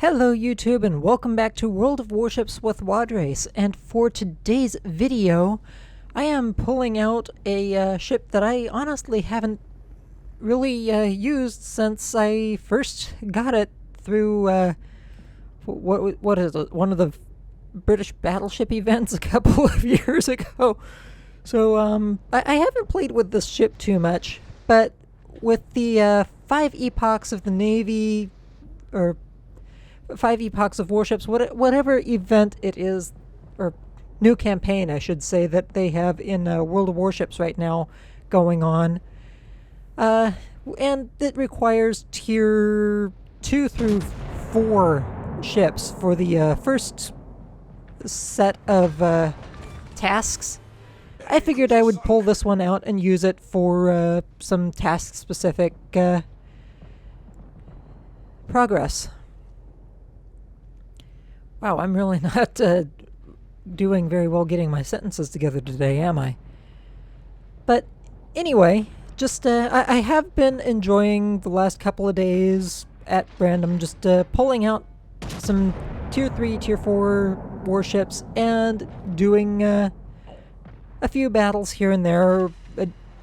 Hello YouTube and welcome back to World of Warships with Wadres, and for today's video I am pulling out a ship that I honestly haven't really used since I first got it through what is it, one of the British battleship events a couple of years ago. So I haven't played with this ship too much, but with the Five Epochs of the Navy, or Five Epochs of Warships, whatever event it is, or new campaign, I should say, that they have in World of Warships right now going on. And it requires tier 2 through 4 ships for the first set of tasks. I figured I would pull this one out and use it for some task-specific progress. Wow, I'm really not doing very well getting my sentences together today, am I? But anyway, just I have been enjoying the last couple of days at random, just pulling out some tier 3, tier 4 warships and doing a few battles here and there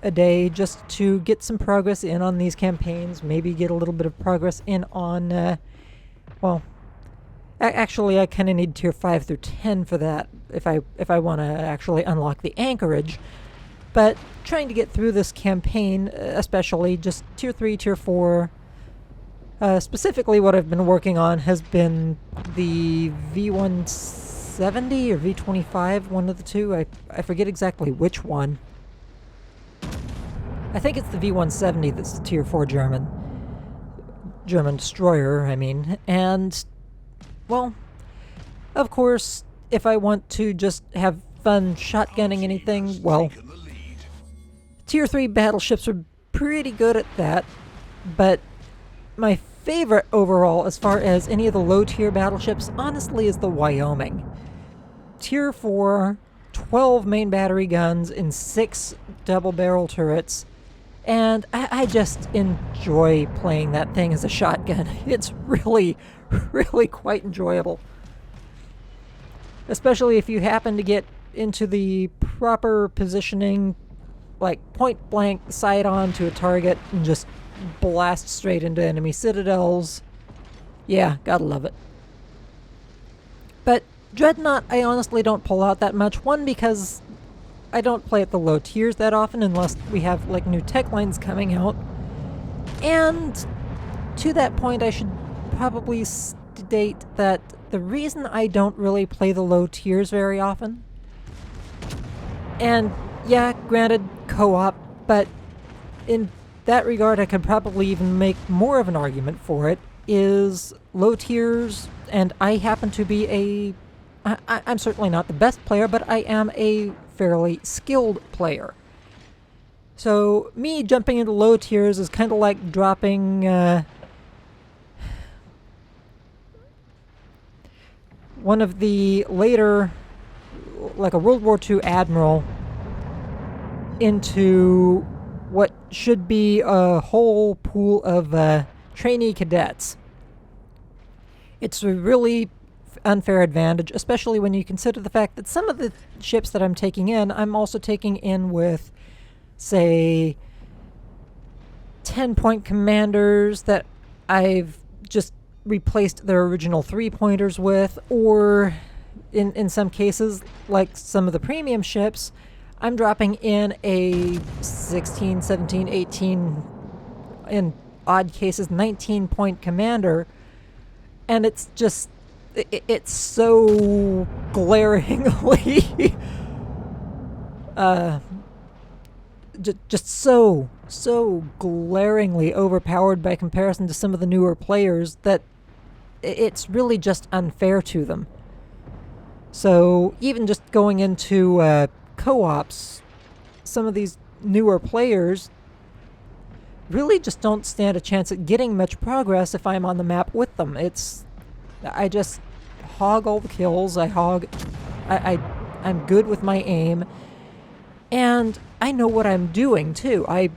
a day, just to get some progress in on these campaigns, maybe get a little bit of progress in on, well, actually, I kind of need tier 5 through 10 for that if I want to actually unlock the anchorage. But trying to get through this campaign, especially just tier 3, tier 4, specifically what I've been working on has been the V170 or V25, one of the two. I forget exactly which one. I think it's the V170 that's the tier 4 German destroyer, I mean, and well, of course, if I want to just have fun shotgunning anything, well, tier 3 battleships are pretty good at that, but my favorite overall as far as any of the low-tier battleships, honestly, is the Wyoming. Tier 4, 12 main battery guns and 6 double-barrel turrets, and I just enjoy playing that thing as a shotgun. It's really quite enjoyable. Especially if you happen to get into the proper positioning, like point blank sight on to a target and just blast straight into enemy citadels. Yeah, gotta love it. But Dreadnought I honestly don't pull out that much. One, because I don't play at the low tiers that often unless we have like new tech lines coming out. And to that point I should probably state that the reason I don't really play the low tiers very often, and yeah, granted, co-op, but in that regard I could probably even make more of an argument for it, is low tiers, and I happen to be I'm certainly not the best player, but I am a fairly skilled player. So me jumping into low tiers is kind of like dropping one of the later, like a World War II admiral, into what should be a whole pool of trainee cadets. It's a really unfair advantage, especially when you consider the fact that some of the ships that I'm taking in, I'm also taking in with, say, 10-point commanders that I've just replaced their original 3-pointers with, or in some cases, like some of the premium ships, I'm dropping in a 16, 17, 18, in odd cases 19-point commander, and it's just it's so glaringly just so glaringly overpowered by comparison to some of the newer players that it's really just unfair to them. So even just going into co-ops, some of these newer players really just don't stand a chance at getting much progress if I'm on the map with them. I just hog all the kills. I'm good with my aim, and I know what I'm doing too. I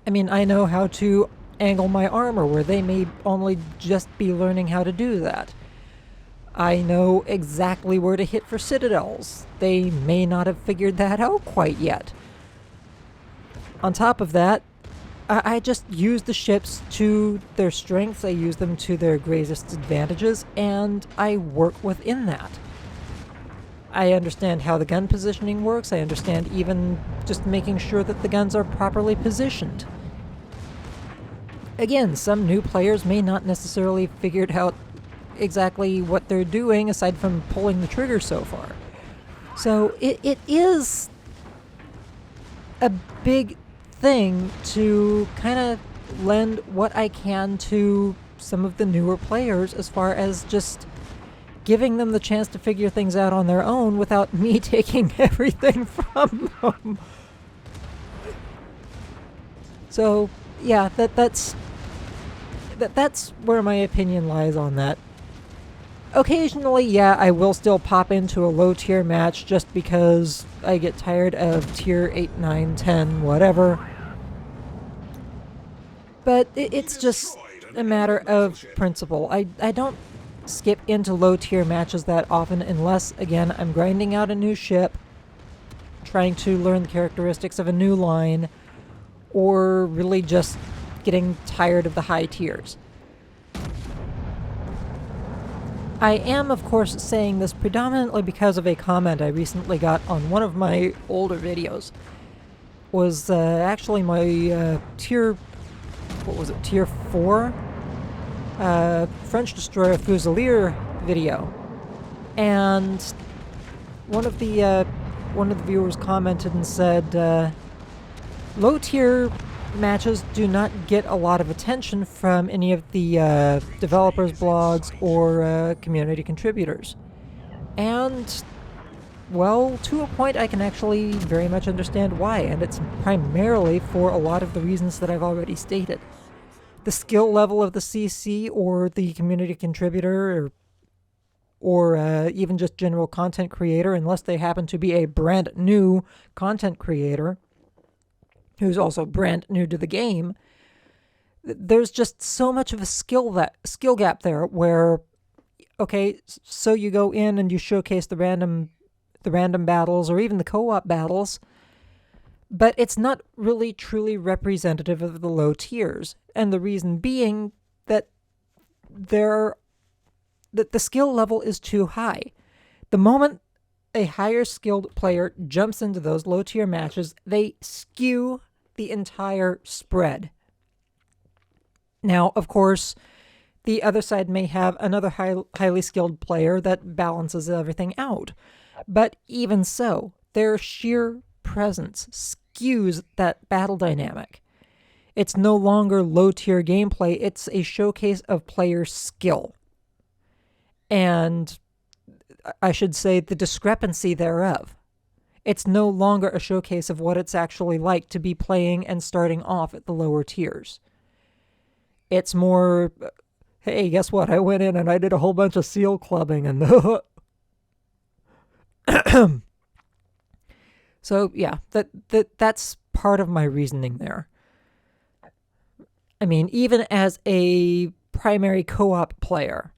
mean, I know how to angle my armor where they may only just be learning how to do that. I know exactly where to hit for citadels. They may not have figured that out quite yet. On top of that, I just use the ships to their strengths, I use them to their greatest advantages, and I work within that. I understand how the gun positioning works, I understand even just making sure that the guns are properly positioned. Again, some new players may not necessarily figured out exactly what they're doing aside from pulling the trigger so far. So it is a big thing to kind of lend what I can to some of the newer players as far as just giving them the chance to figure things out on their own without me taking everything from them. So yeah, that's where my opinion lies on that. Occasionally, yeah, I will still pop into a low tier match just because I get tired of tier 8, 9, 10, whatever. But it's just a matter of principle. I don't skip into low tier matches that often unless, again, I'm grinding out a new ship, trying to learn the characteristics of a new line, or really just getting tired of the high tiers. I am, of course, saying this predominantly because of a comment I recently got on one of my older videos. Was actually my tier 4 French destroyer Fusilier video, and one of the viewers commented and said, low tier matches do not get a lot of attention from any of the developers' blogs or community contributors. And, well, to a point I can actually very much understand why, and it's primarily for a lot of the reasons that I've already stated. The skill level of the CC or the community contributor or even just general content creator, unless they happen to be a brand new content creator who's also brand new to the game, there's just so much of a skill gap there where, okay, so you go in and you showcase the random battles or even the co-op battles, but it's not really truly representative of the low tiers. And the reason being that the skill level is too high. The moment a higher skilled player jumps into those low tier matches, they skew the entire spread. Now, of course, the other side may have another highly skilled player that balances everything out. But even so, their sheer presence skews that battle dynamic. It's no longer low tier gameplay, it's a showcase of player skill. And I should say the discrepancy thereof. It's no longer a showcase of what it's actually like to be playing and starting off at the lower tiers. It's more, hey, guess what? I went in and I did a whole bunch of seal clubbing and so yeah, that's part of my reasoning there. I mean, even as a primary co-op player,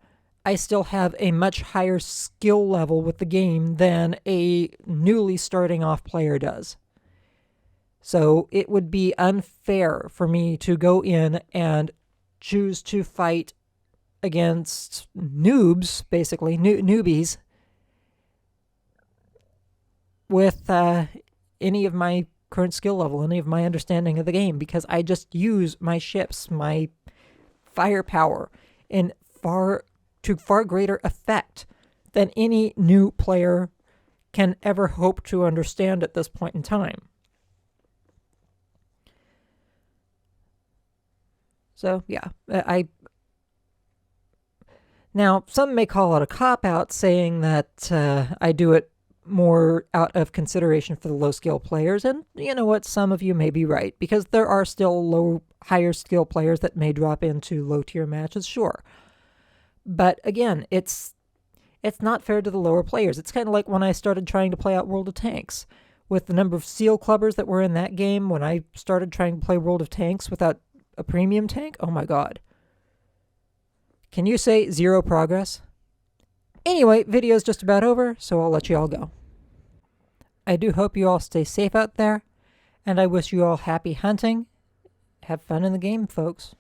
I still have a much higher skill level with the game than a newly starting off player does. So it would be unfair for me to go in and choose to fight against noobs, basically, newbies, with any of my current skill level, any of my understanding of the game, because I just use my ships, my firepower, to far greater effect than any new player can ever hope to understand at this point in time. So, yeah, now, some may call it a cop-out, saying that I do it more out of consideration for the low-skill players, and you know what, some of you may be right, because there are still higher skill players that may drop into low-tier matches, sure. But again, it's not fair to the lower players. It's kind of like when I started trying to play out World of Tanks. With the number of seal clubbers that were in that game, when I started trying to play World of Tanks without a premium tank? Oh my god. Can you say 0 progress? Anyway, video's just about over, so I'll let you all go. I do hope you all stay safe out there, and I wish you all happy hunting. Have fun in the game, folks.